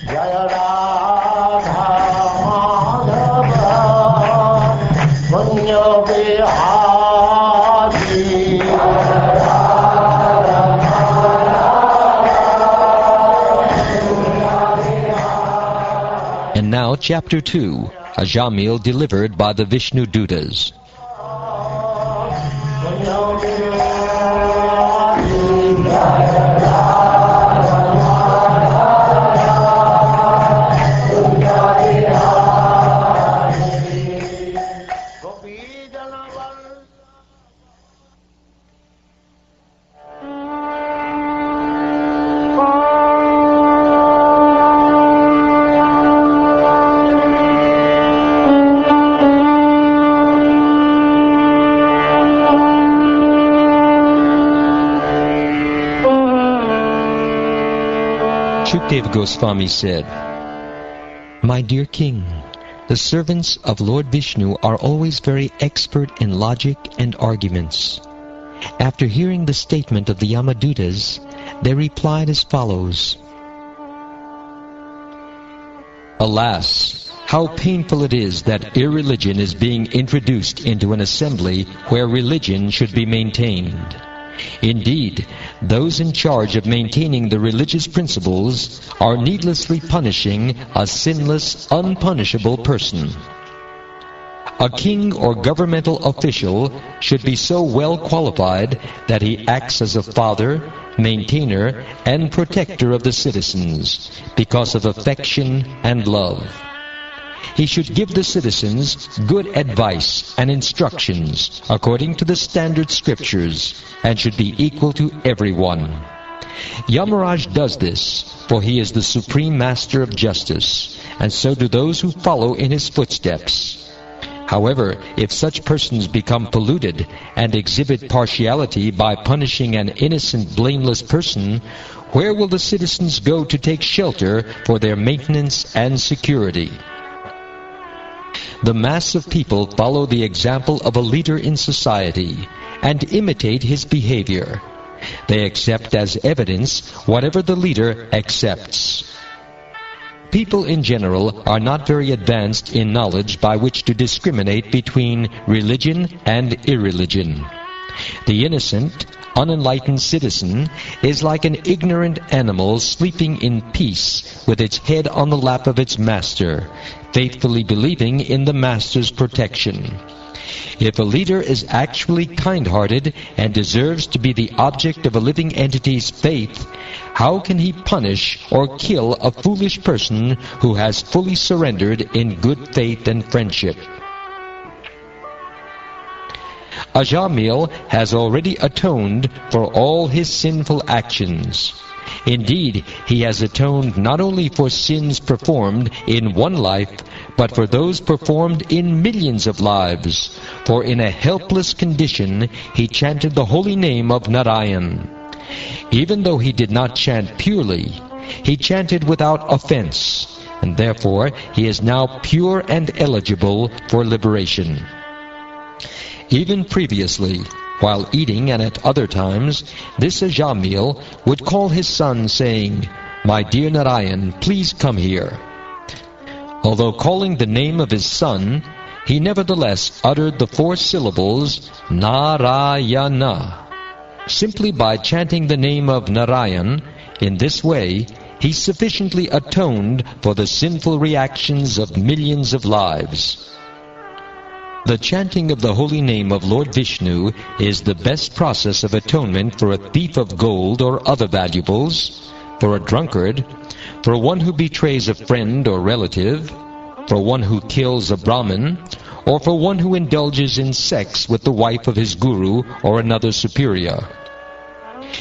Jaya Radha Madhava Punya Vihari. And now Chapter 2, Ajamila delivered by the Visnudhutas. Devi Goswami said, "My dear king, the servants of Lord Vishnu are always very expert in logic and arguments. After hearing the statement of the Yamadutas, they replied as follows: Alas, how painful it is that irreligion is being introduced into an assembly where religion should be maintained. Indeed, those in charge of maintaining the religious principles are needlessly punishing a sinless, unpunishable person. A king or governmental official should be so well qualified that he acts as a father, maintainer, and protector of the citizens because of affection and love. He should give the citizens good advice and instructions according to the standard scriptures and should be equal to everyone. Yamaraj does this, for he is the supreme master of justice, and so do those who follow in his footsteps. However, if such persons become polluted and exhibit partiality by punishing an innocent, blameless person, where will the citizens go to take shelter for their maintenance and security? The mass of people follow the example of a leader in society and imitate his behavior. They accept as evidence whatever the leader accepts. People in general are not very advanced in knowledge by which to discriminate between religion and irreligion. The innocent, unenlightened citizen is like an ignorant animal sleeping in peace with its head on the lap of its master, faithfully believing in the master's protection. If a leader is actually kind-hearted and deserves to be the object of a living entity's faith, how can he punish or kill a foolish person who has fully surrendered in good faith and friendship? Ajamila has already atoned for all his sinful actions. Indeed, he has atoned not only for sins performed in one life, but for those performed in millions of lives. For in a helpless condition, he chanted the holy name of Narayan. Even though he did not chant purely, he chanted without offense, and therefore he is now pure and eligible for liberation. Even previously, while eating and at other times, this Ajamila would call his son, saying, "My dear Narayan, please come here." Although calling the name of his son, he nevertheless uttered the 4 syllables, Narayana. Simply by chanting the name of Narayan, in this way, he sufficiently atoned for the sinful reactions of millions of lives. The chanting of the holy name of Lord Vishnu is the best process of atonement for a thief of gold or other valuables, for a drunkard, for one who betrays a friend or relative, for one who kills a Brahmin, or for one who indulges in sex with the wife of his guru or another superior.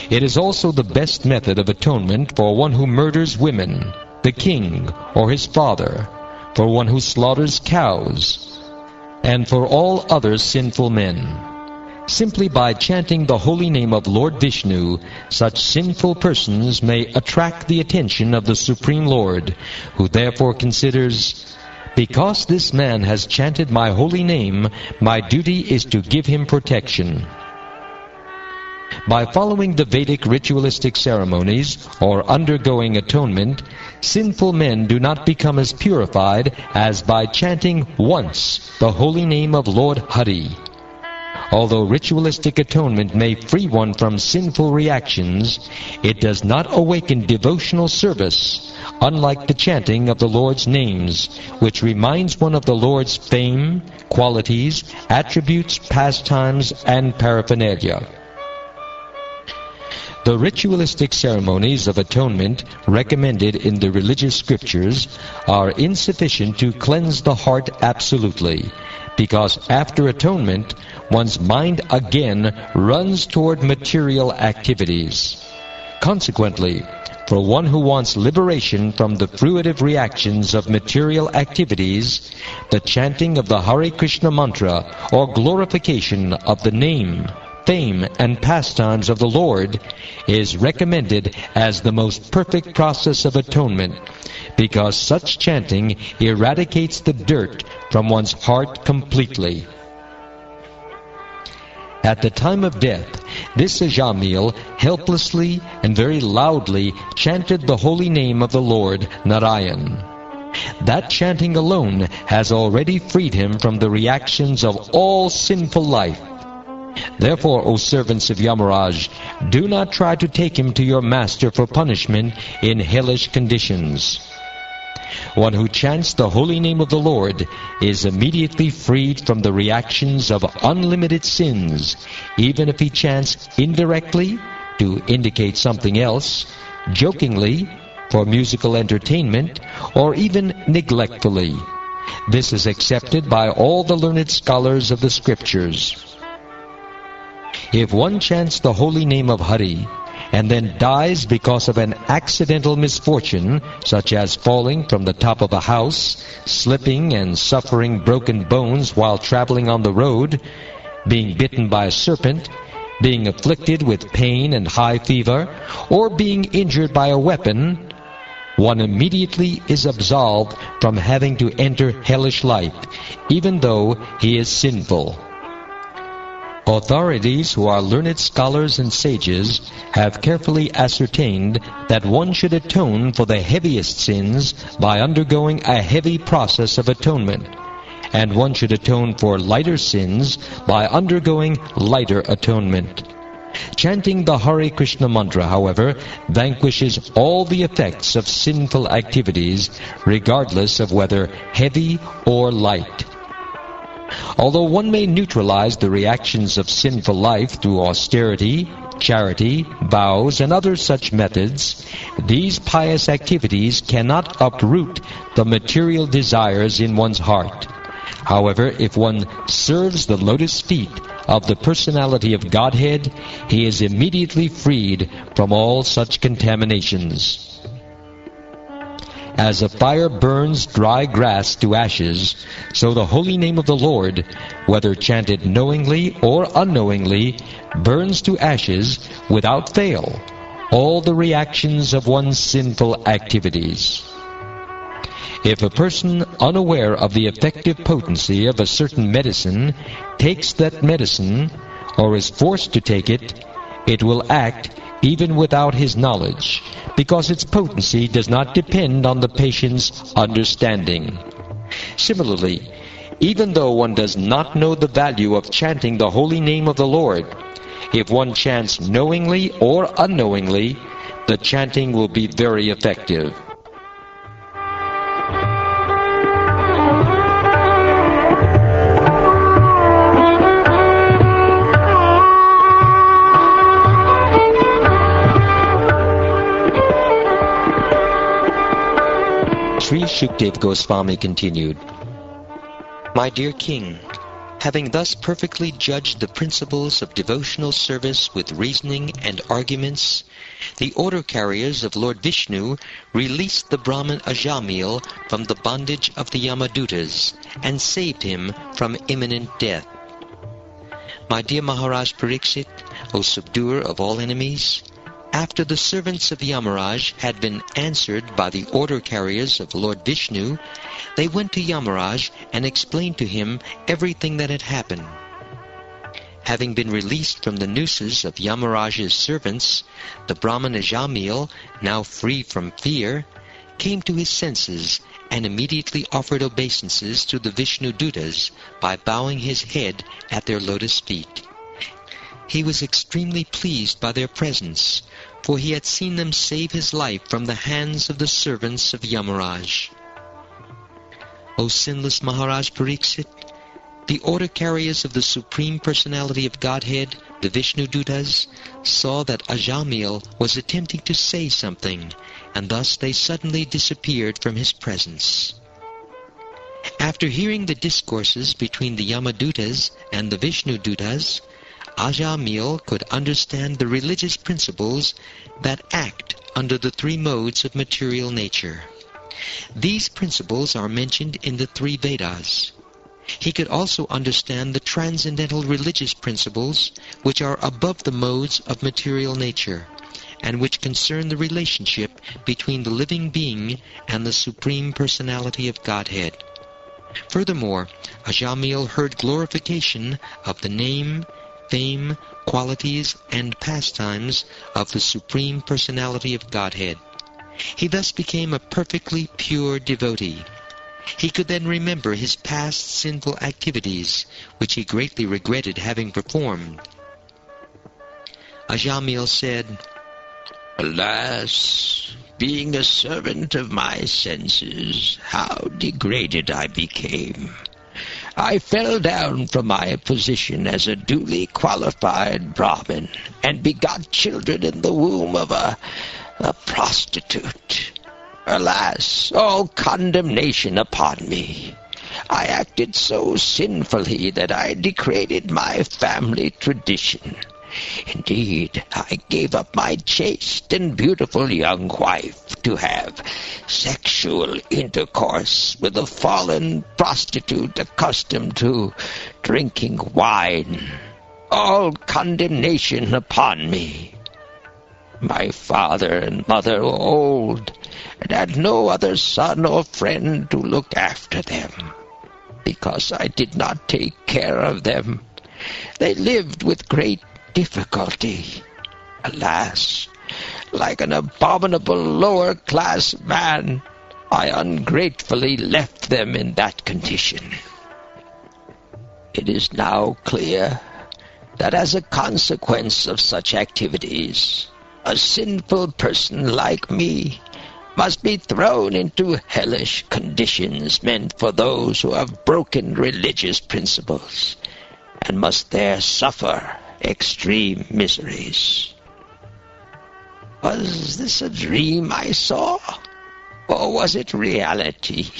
It is also the best method of atonement for one who murders women, the king or his father, for one who slaughters cows, and for all other sinful men. Simply by chanting the holy name of Lord Vishnu, such sinful persons may attract the attention of the Supreme Lord, who therefore considers, "Because this man has chanted my holy name, my duty is to give him protection." By following the Vedic ritualistic ceremonies or undergoing atonement, sinful men do not become as purified as by chanting once the holy name of Lord Hari. Although ritualistic atonement may free one from sinful reactions, it does not awaken devotional service, unlike the chanting of the Lord's names, which reminds one of the Lord's fame, qualities, attributes, pastimes, and paraphernalia. The ritualistic ceremonies of atonement recommended in the religious scriptures are insufficient to cleanse the heart absolutely, because after atonement, one's mind again runs toward material activities. Consequently, for one who wants liberation from the fruitive reactions of material activities, the chanting of the Hare Krishna mantra or glorification of the name, fame, and pastimes of the Lord is recommended as the most perfect process of atonement, because such chanting eradicates the dirt from one's heart completely. At the time of death, this Ajamila helplessly and very loudly chanted the holy name of the Lord, Narayan. That chanting alone has already freed him from the reactions of all sinful life. Therefore, O servants of Yamaraj, do not try to take him to your master for punishment in hellish conditions. One who chants the holy name of the Lord is immediately freed from the reactions of unlimited sins, even if he chants indirectly to indicate something else, jokingly for musical entertainment, or even neglectfully. This is accepted by all the learned scholars of the scriptures. If one chants the holy name of Hari and then dies because of an accidental misfortune, such as falling from the top of a house, slipping and suffering broken bones while traveling on the road, being bitten by a serpent, being afflicted with pain and high fever, or being injured by a weapon, one immediately is absolved from having to enter hellish life, even though he is sinful. Authorities who are learned scholars and sages have carefully ascertained that one should atone for the heaviest sins by undergoing a heavy process of atonement, and one should atone for lighter sins by undergoing lighter atonement. Chanting the Hare Krishna mantra, however, vanquishes all the effects of sinful activities, regardless of whether heavy or light. Although one may neutralize the reactions of sinful life through austerity, charity, vows, and other such methods, these pious activities cannot uproot the material desires in one's heart. However, if one serves the lotus feet of the personality of Godhead, he is immediately freed from all such contaminations. As a fire burns dry grass to ashes, so the holy name of the Lord, whether chanted knowingly or unknowingly, burns to ashes without fail all the reactions of one's sinful activities. If a person unaware of the effective potency of a certain medicine takes that medicine, or is forced to take it, it will act even without his knowledge, because its potency does not depend on the patient's understanding. Similarly, even though one does not know the value of chanting the holy name of the Lord, if one chants knowingly or unknowingly, the chanting will be very effective. Sri Shukdev Goswami continued, My dear King, having thus perfectly judged the principles of devotional service with reasoning and arguments, the order carriers of Lord Vishnu released the Brahmin Ajamila from the bondage of the Visnudhutas and saved him from imminent death. My dear Maharaj Pariksit, O subduer of all enemies, after the servants of Yamaraj had been answered by the order carriers of Lord Vishnu, they went to Yamaraj and explained to him everything that had happened. Having been released from the nooses of Yamaraj's servants, the Brahman Ajamila, now free from fear, came to his senses and immediately offered obeisances to the Visnudhutas by bowing his head at their lotus feet. He was extremely pleased by their presence, for he had seen them save his life from the hands of the servants of Yamaraj. O sinless Maharaj Pariksit, the order carriers of the Supreme Personality of Godhead, the Visnudhutas, saw that Ajamila was attempting to say something, and thus they suddenly disappeared from his presence. After hearing the discourses between the Yamadhutas and the Visnudhutas, Ajamila could understand the religious principles that act under the three modes of material nature. These principles are mentioned in the three Vedas. He could also understand the transcendental religious principles which are above the modes of material nature, and which concern the relationship between the living being and the Supreme Personality of Godhead. Furthermore, Ajamila heard glorification of the name, fame, qualities, and pastimes of the Supreme Personality of Godhead. He thus became a perfectly pure devotee. He could then remember his past sinful activities, which he greatly regretted having performed. Ajamila said, "Alas, being a servant of my senses, how degraded I became. I fell down from my position as a duly qualified Brahmin and begot children in the womb of a prostitute. Alas, all condemnation upon me. I acted so sinfully that I degraded my family tradition. Indeed, I gave up my chaste and beautiful young wife to have sexual intercourse with a fallen prostitute accustomed to drinking wine. All condemnation upon me. My father and mother were old, and had no other son or friend to look after them. Because I did not take care of them, they lived with great difficulty. Alas, like an abominable lower-class man, I ungratefully left them in that condition. It is now clear that as a consequence of such activities, a sinful person like me must be thrown into hellish conditions meant for those who have broken religious principles, and must there suffer extreme miseries. Was this a dream I saw, or was it reality?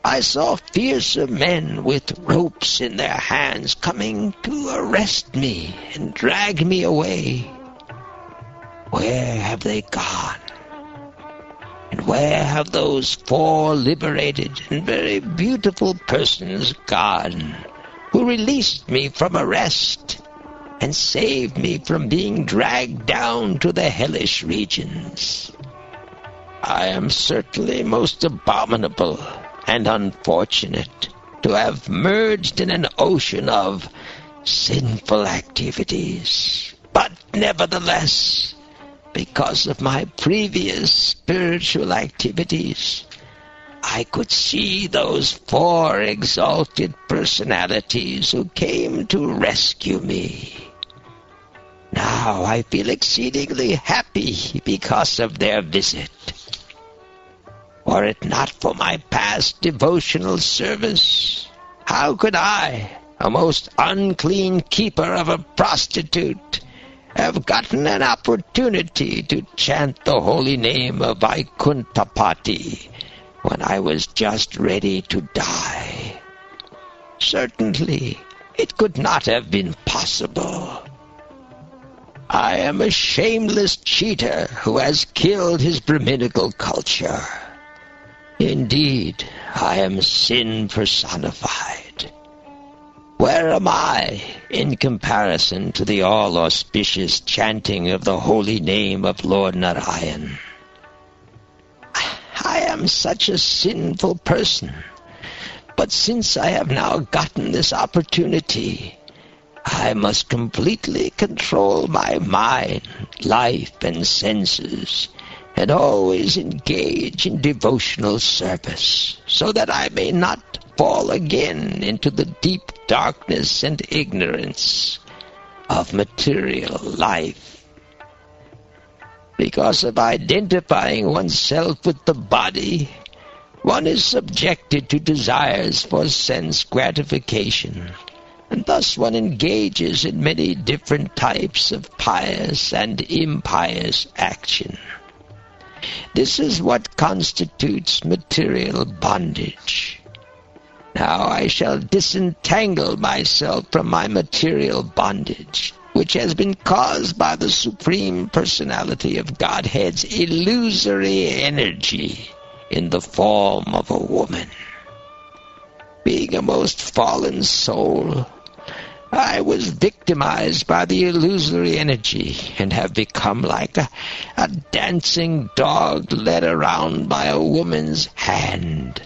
I saw fearsome men with ropes in their hands coming to arrest me and drag me away. Where have they gone? And where have those 4 liberated and very beautiful persons gone, who released me from arrest and saved me from being dragged down to the hellish regions? I am certainly most abominable and unfortunate to have merged in an ocean of sinful activities. But nevertheless, because of my previous spiritual activities, I could see those 4 exalted personalities who came to rescue me. Now I feel exceedingly happy because of their visit. Were it not for my past devotional service, how could I, a most unclean keeper of a prostitute, have gotten an opportunity to chant the holy name of Vaikuntapati when I was just ready to die? Certainly, it could not have been possible. I am a shameless cheater who has killed his Brahminical culture. Indeed, I am sin personified. Where am I in comparison to the all-auspicious chanting of the holy name of Lord Narayan? I am such a sinful person, but since I have now gotten this opportunity, I must completely control my mind, life, and senses, and always engage in devotional service, so that I may not fall again into the deep darkness and ignorance of material life. Because of identifying oneself with the body, one is subjected to desires for sense gratification, and thus one engages in many different types of pious and impious action. This is what constitutes material bondage. Now I shall disentangle myself from my material bondage, which has been caused by the Supreme Personality of Godhead's illusory energy in the form of a woman. Being a most fallen soul, I was victimized by the illusory energy and have become like a dancing dog led around by a woman's hand.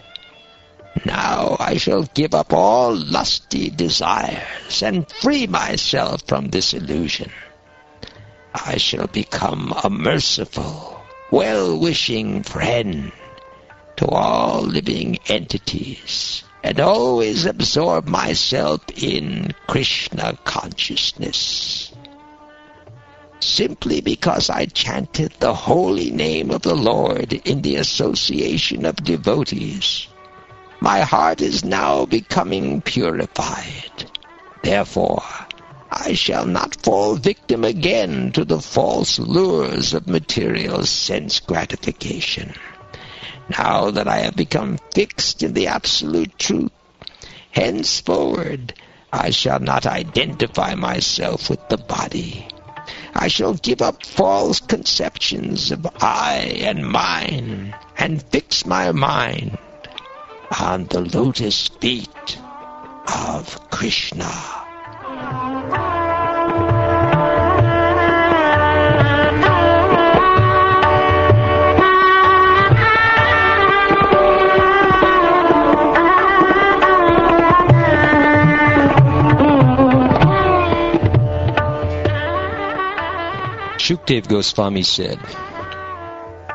Now I shall give up all lusty desires and free myself from this illusion. I shall become a merciful, well-wishing friend to all living entities, and always absorb myself in Krishna consciousness. Simply because I chanted the holy name of the Lord in the association of devotees, my heart is now becoming purified. Therefore, I shall not fall victim again to the false lures of material sense gratification. Now that I have become fixed in the absolute truth, henceforward I shall not identify myself with the body. I shall give up false conceptions of I and mine, and fix my mind on the lotus feet of Krishna. Shukdev Goswami said,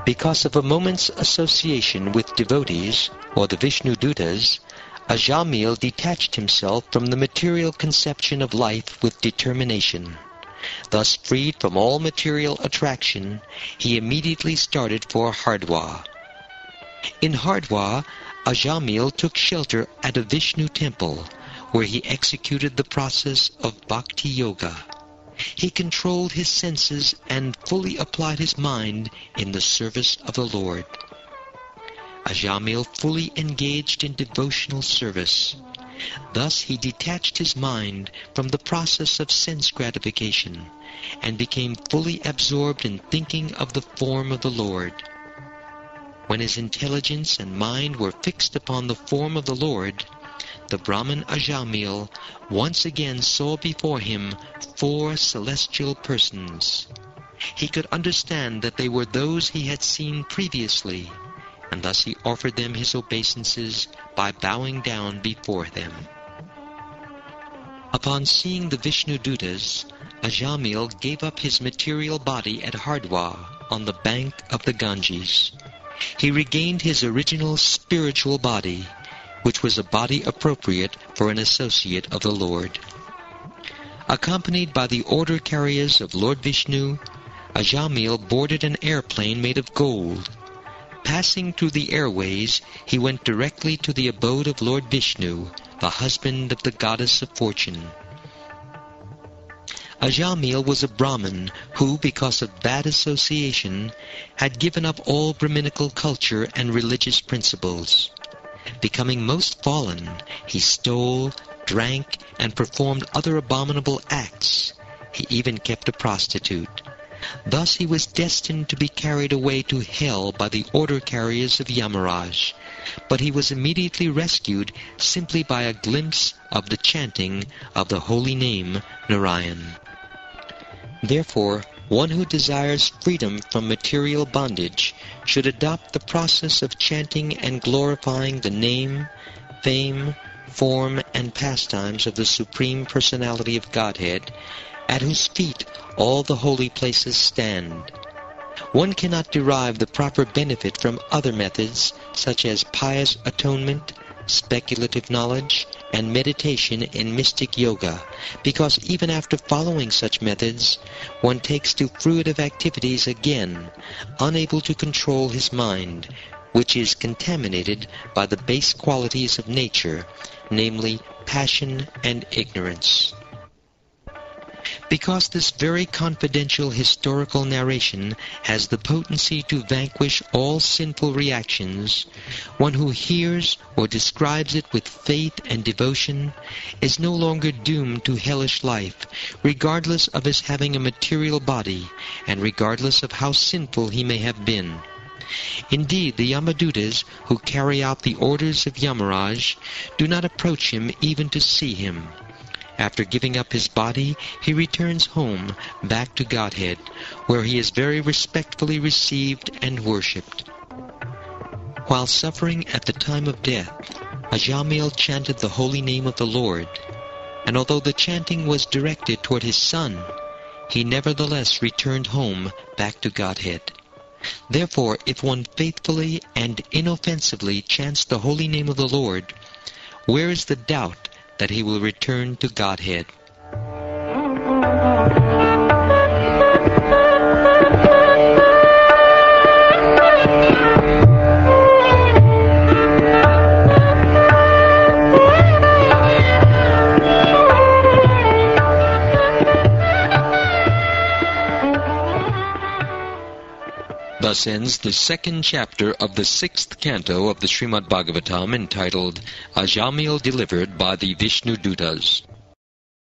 because of a moment's association with devotees, or the Visnudhutas, Ajamila detached himself from the material conception of life with determination. Thus freed from all material attraction, he immediately started for Hardwar. In Hardwar, Ajamila took shelter at a Vishnu temple, where he executed the process of bhakti yoga. He controlled his senses and fully applied his mind in the service of the Lord. Ajamila fully engaged in devotional service. Thus he detached his mind from the process of sense gratification and became fully absorbed in thinking of the form of the Lord. When his intelligence and mind were fixed upon the form of the Lord, the Brahmin Ajamila once again saw before him 4 celestial persons. He could understand that they were those he had seen previously, and thus he offered them his obeisances by bowing down before them. Upon seeing the Visnudhutas, Ajamila gave up his material body at Hardwar on the bank of the Ganges. He regained his original spiritual body, which was a body appropriate for an associate of the Lord. Accompanied by the order carriers of Lord Vishnu, Ajamila boarded an airplane made of gold. Passing through the airways, he went directly to the abode of Lord Vishnu, the husband of the goddess of fortune. Ajamila was a Brahmin who, because of bad association, had given up all Brahminical culture and religious principles. Becoming most fallen, he stole, drank, and performed other abominable acts. He even kept a prostitute. Thus he was destined to be carried away to hell by the order carriers of Yamaraj, but he was immediately rescued simply by a glimpse of the chanting of the holy name Narayan. Therefore, one who desires freedom from material bondage should adopt the process of chanting and glorifying the name, fame, form, and pastimes of the Supreme Personality of Godhead, at whose feet all the holy places stand. One cannot derive the proper benefit from other methods, such as pious atonement, speculative knowledge, and meditation in mystic yoga, because even after following such methods, one takes to fruitive activities again, unable to control his mind, which is contaminated by the base qualities of nature, namely passion and ignorance. Because this very confidential historical narration has the potency to vanquish all sinful reactions, one who hears or describes it with faith and devotion is no longer doomed to hellish life, regardless of his having a material body, and regardless of how sinful he may have been. Indeed, the Yamadutas, who carry out the orders of Yamaraj, do not approach him even to see him. After giving up his body, he returns home, back to Godhead, where he is very respectfully received and worshipped. While suffering at the time of death, Ajamila chanted the holy name of the Lord, and although the chanting was directed toward his son, he nevertheless returned home, back to Godhead. Therefore, if one faithfully and inoffensively chants the holy name of the Lord, where is the doubt that he will return to Godhead? Thus ends the second chapter of the 6th canto of the Srimad Bhagavatam, entitled Ajamila Delivered by the Visnudhutas.